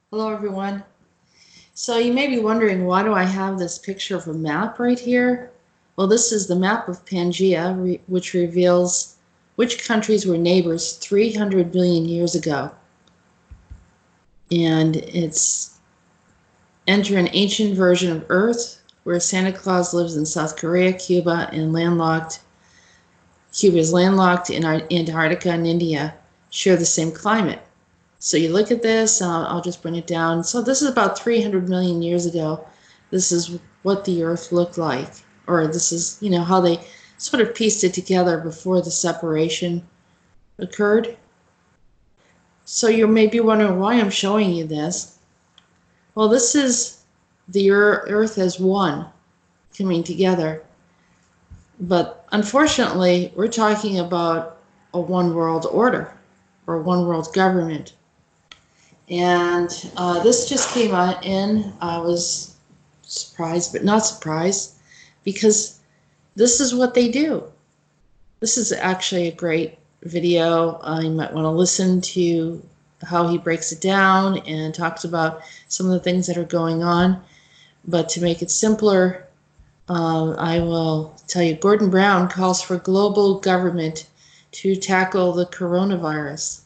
Hello, everyone. So you may be wondering, why do I have this picture of a map right here? Well, this is the map of Pangaea, which reveals which countries were neighbors 300 million years ago. And it's enter an ancient version of Earth, where Santa Claus lives in South Korea, Cuba is landlocked, and Antarctica and India share the same climate. So you look at this, I'll just bring it down. So this is about 300 million years ago. This is what the Earth looked like, or this is, how they sort of pieced it together before the separation occurred. So you may be wondering why I'm showing you this. Well, this is the Earth as one coming together. But unfortunately, we're talking about a one world order or one world government. And this just came in. I was surprised, but not surprised, because this is what they do. This is actually a great video. You might want to listen to how he breaks it down and talks about some of the things that are going on. But to make it simpler, I will tell you, Gordon Brown calls for global government to tackle the coronavirus.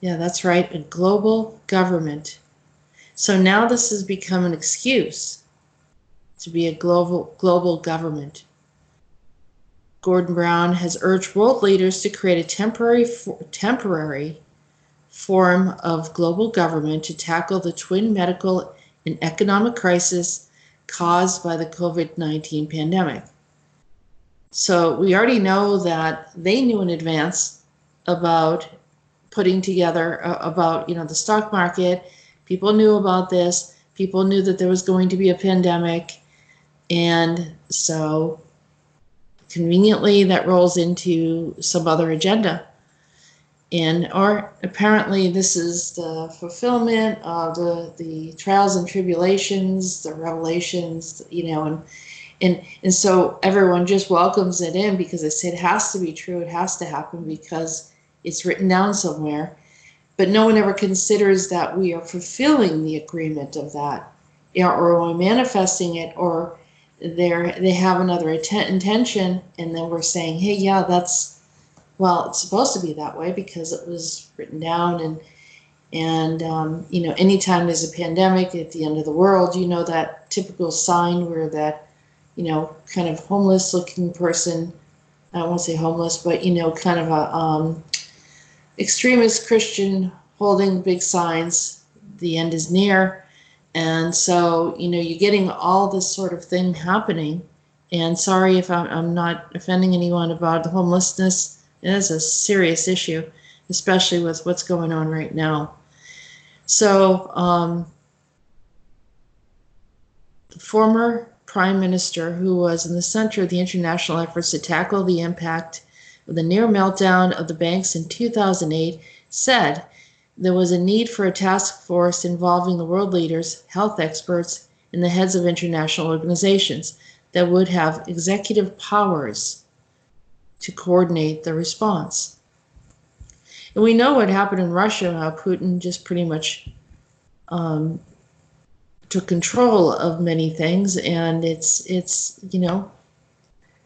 Yeah, that's right, a global government. So now this has become an excuse to be a global government. Gordon Brown has urged world leaders to create a temporary form of global government to tackle the twin medical and economic crisis caused by the COVID-19 pandemic. So we already know that they knew in advance about putting together about the stock market. People knew about this. People knew that there was going to be a pandemic, and so conveniently that rolls into some other agenda. Or apparently this is the fulfillment of the trials and tribulations, the revelations, and so everyone just welcomes it in because they say it has to be true, it has to happen because it's written down somewhere. But no one ever considers that we are fulfilling the agreement of that, or we're manifesting it, or they have another intention, and then we're saying, hey, yeah, it's supposed to be that way because it was written down. And anytime there's a pandemic at the end of the world, that typical sign where that kind of homeless looking person, I won't say homeless, but kind of a extremist Christian holding big signs, the end is near. And so you're getting all this sort of thing happening. And sorry if I'm not offending anyone about the homelessness. It is a serious issue, especially with what's going on right now. So the former prime minister, who was in the center of the international efforts to tackle the impact of the near meltdown of the banks in 2008, said there was a need for a task force involving the world leaders, health experts, and the heads of international organizations that would have executive powers to coordinate the response. And we know what happened in Russia, how Putin just pretty much took control of many things, and it's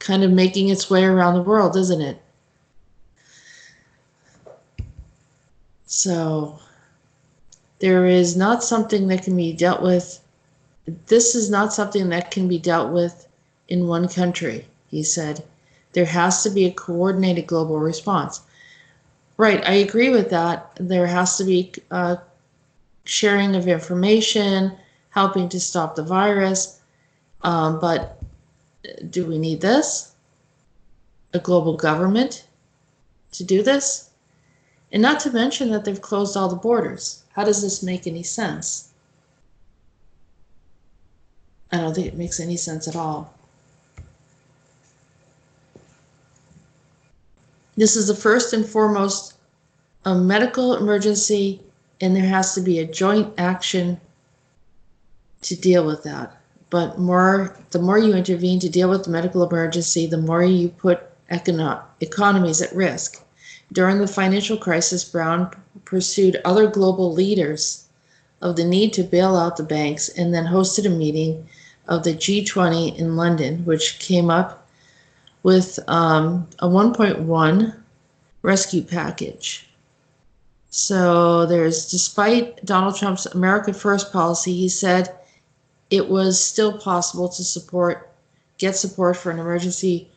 kind of making its way around the world, isn't it? So there is not something that can be dealt with. This is not something that can be dealt with in one country, he said. There has to be a coordinated global response. Right, I agree with that. There has to be sharing of information, helping to stop the virus. But do we need this? A global government to do this? And not to mention that they've closed all the borders. How does this make any sense? I don't think it makes any sense at all. This is the first and foremost a medical emergency, and there has to be a joint action to deal with that. But the more you intervene to deal with the medical emergency, the more you put economies at risk. During the financial crisis, Brown pursued other global leaders of the need to bail out the banks and then hosted a meeting of the G20 in London, which came up with a 1.1 rescue package. So despite Donald Trump's America First policy, he said it was still possible to get support for an emergency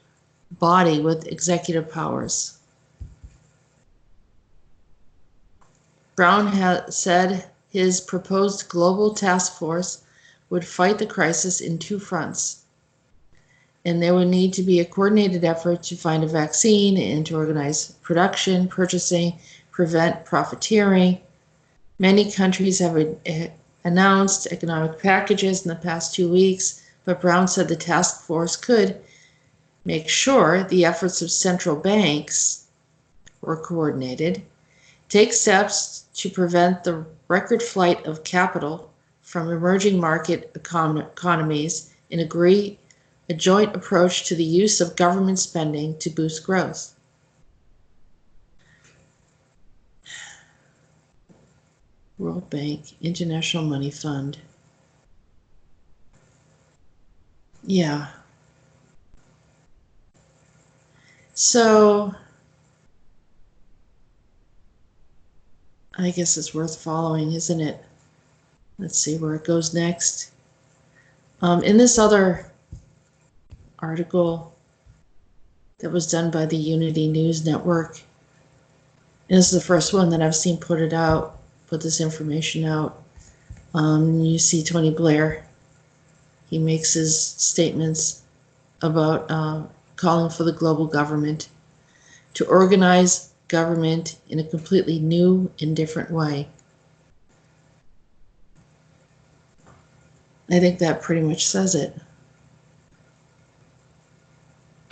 body with executive powers. Brown said his proposed global task force would fight the crisis in two fronts, and there would need to be a coordinated effort to find a vaccine and to organize production, purchasing, prevent profiteering. Many countries have announced economic packages in the past 2 weeks, but Brown said the task force could make sure the efforts of central banks were coordinated, take steps to prevent the record flight of capital from emerging market economies, and agree a joint approach to the use of government spending to boost growth. World Bank, International Money Fund. Yeah. So I guess it's worth following, isn't it? Let's see where it goes next. In this other article that was done by the Unity News Network, and this is the first one that I've seen put this information out. You see Tony Blair. He makes his statements about calling for the global government to organize government in a completely new and different way. I think that pretty much says it.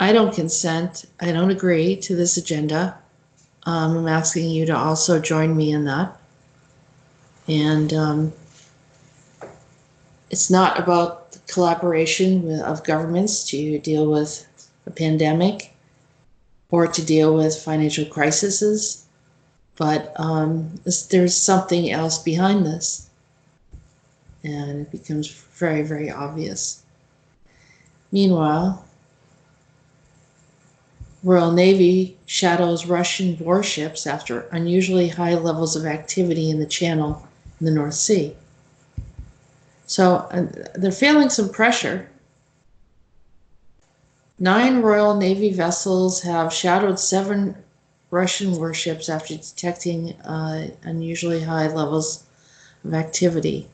I don't consent. I don't agree to this agenda. I'm asking you to also join me in that. And it's not about the collaboration of governments to deal with a pandemic or to deal with financial crises, but there's something else behind this. And it becomes very, very obvious. Meanwhile, Royal Navy shadows Russian warships after unusually high levels of activity in the Channel in the North Sea. So they're feeling some pressure. 9 Royal Navy vessels have shadowed 7 Russian warships after detecting unusually high levels of activity.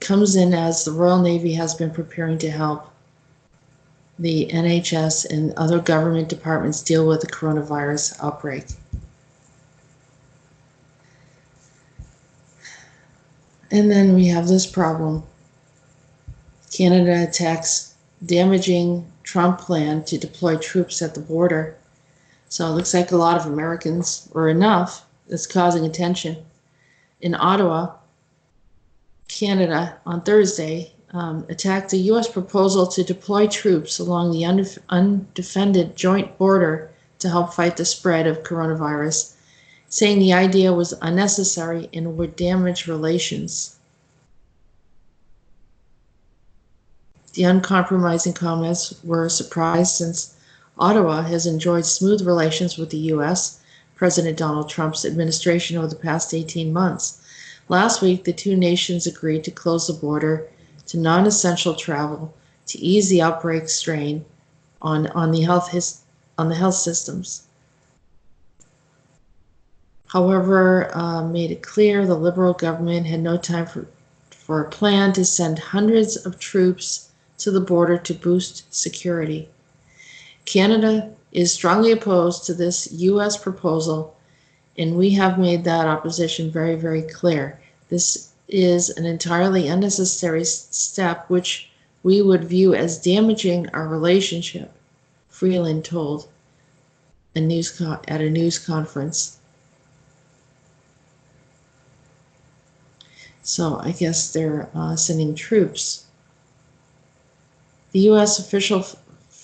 Comes in as the Royal Navy has been preparing to help the NHS and other government departments deal with the coronavirus outbreak. And then we have this problem. Canada attacks damaging Trump plan to deploy troops at the border. So it looks like a lot of Americans, or enough, that's causing attention. In Ottawa, Canada, on Thursday, attacked a U.S. proposal to deploy troops along the undefended joint border to help fight the spread of coronavirus, saying the idea was unnecessary and would damage relations. The uncompromising comments were a surprise since Ottawa has enjoyed smooth relations with the U.S. President Donald Trump's administration over the past 18 months. Last week, the two nations agreed to close the border to non-essential travel to ease the outbreak strain on the health systems. However, made it clear the Liberal government had no time for a plan to send hundreds of troops to the border to boost security. Canada is strongly opposed to this U.S. proposal, and we have made that opposition very, very clear. This is an entirely unnecessary step which we would view as damaging our relationship, Freeland told at a news conference. So I guess they're sending troops. The U.S. official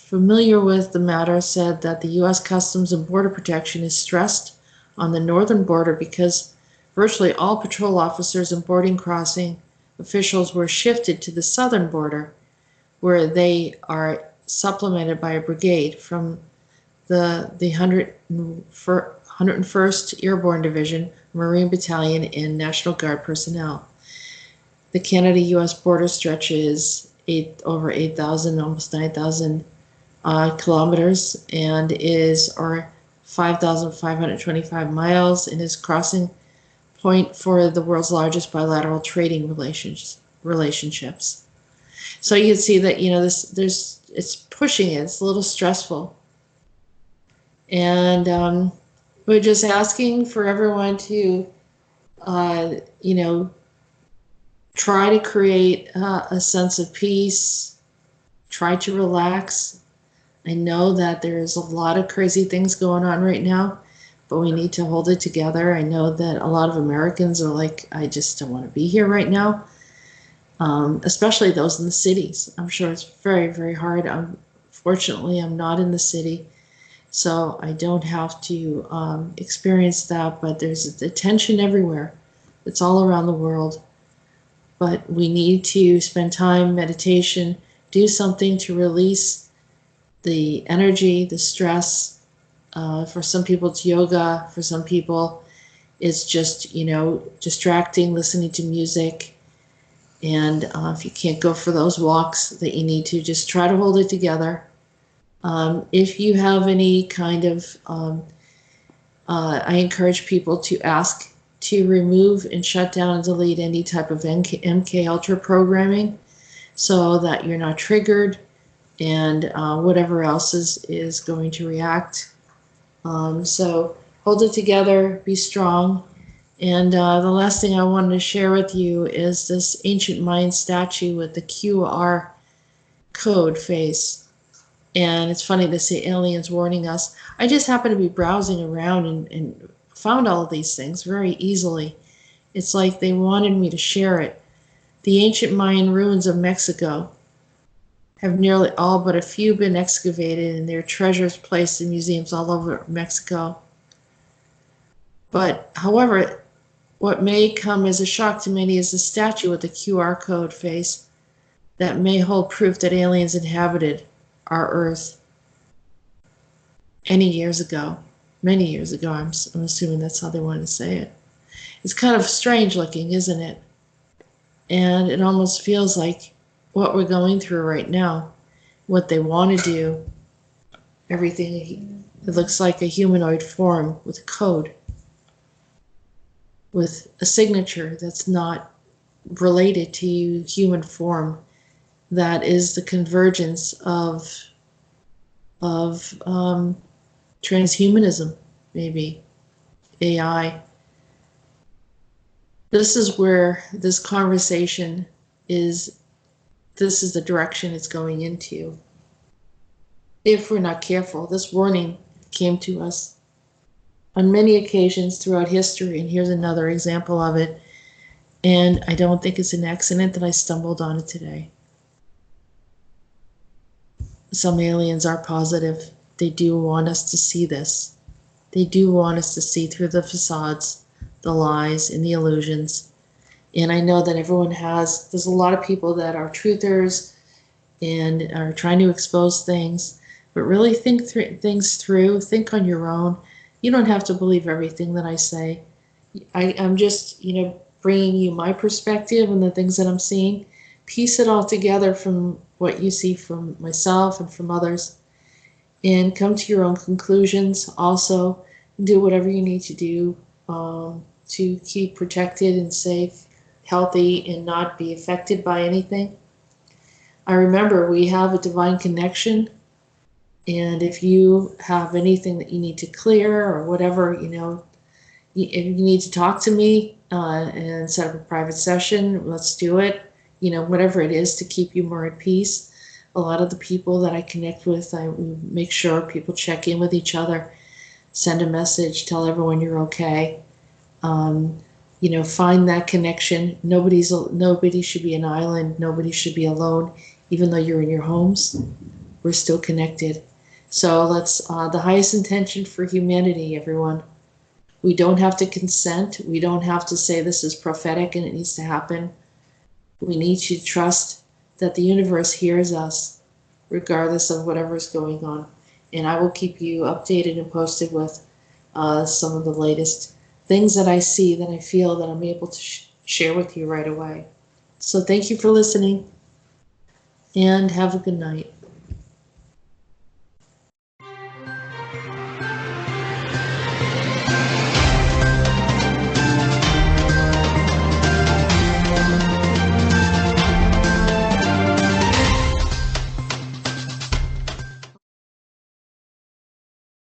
familiar with the matter said that the U.S. Customs and Border Protection is stressed on the northern border because virtually all patrol officers and boarding crossing officials were shifted to the southern border, where they are supplemented by a brigade from the 101st Airborne Division, Marine Battalion, and National Guard personnel. The Canada-U.S. border stretches over 8,000, almost 9,000 kilometers, and is 5,525 miles, and is crossing point for the world's largest bilateral trading relationships. So you can see that, you know, it's pushing it. It's a little stressful, and we're just asking for everyone to, you know, try to create a sense of peace. Try to relax. I know that there's a lot of crazy things going on right now, but we need to hold it together. I know that a lot of Americans are like, I just don't want to be here right now, especially those in the cities. I'm sure it's very, very hard. Fortunately, I'm not in the city, so I don't have to experience that, but there's the tension everywhere. It's all around the world. But we need to spend time, meditation, do something to release the energy, the stress. For some people, it's yoga. For some people, it's just, you know, distracting, listening to music. And if you can't go for those walks that you need to, just try to hold it together. If you have any kind of, I encourage people to ask to remove and shut down and delete any type of MK Ultra programming so that you're not triggered and whatever else is going to react. So hold it together, be strong. And the last thing I wanted to share with you is this ancient Mayan statue with the QR code face. And it's funny to see aliens warning us. I just happened to be browsing around and found all of these things very easily. It's like they wanted me to share it. The ancient Mayan ruins of Mexico have nearly all but a few been excavated and their treasures placed in museums all over Mexico. But, however, what may come as a shock to many is the statue with the QR code face that may hold proof that aliens inhabited our Earth many years ago. I'm assuming that's how they wanted to say it. It's kind of strange looking, isn't it? And it almost feels like what we're going through right now, what they want to do, everything, it looks like a humanoid form with a code, with a signature that's not related to human form, that is the convergence of transhumanism, maybe AI. This is where this conversation is, this is the direction it's going into. If we're not careful, this warning came to us on many occasions throughout history, and here's another example of it. And I don't think it's an accident that I stumbled on it today. Some aliens are positive. They do want us to see this. They do want us to see through the facades, the lies, and the illusions. And I know that there's a lot of people that are truthers and are trying to expose things, but really think things through, think on your own. You don't have to believe everything that I say. I'm just, you know, bringing you my perspective and the things that I'm seeing. Piece it all together from what you see from myself and from others, and come to your own conclusions. Also, do whatever you need to do to keep protected and safe, healthy, and not be affected by anything. I remember we have a divine connection, and if you have anything that you need to clear or whatever, you know, if you need to talk to me and set up a private session, let's do it. You know, whatever it is to keep you more at peace. A lot of the people that I connect with, I make sure people check in with each other, send a message, tell everyone you're okay. You know, find that connection. Nobody should be an island. Nobody should be alone, even though you're in your homes. we're still connected. So let's, the highest intention for humanity, everyone. We don't have to consent. We don't have to say this is prophetic and it needs to happen. We need to trust that the universe hears us regardless of whatever's going on. And I will keep you updated and posted with some of the latest things that I see, that I feel, that I'm able to share with you right away. So thank you for listening, and have a good night.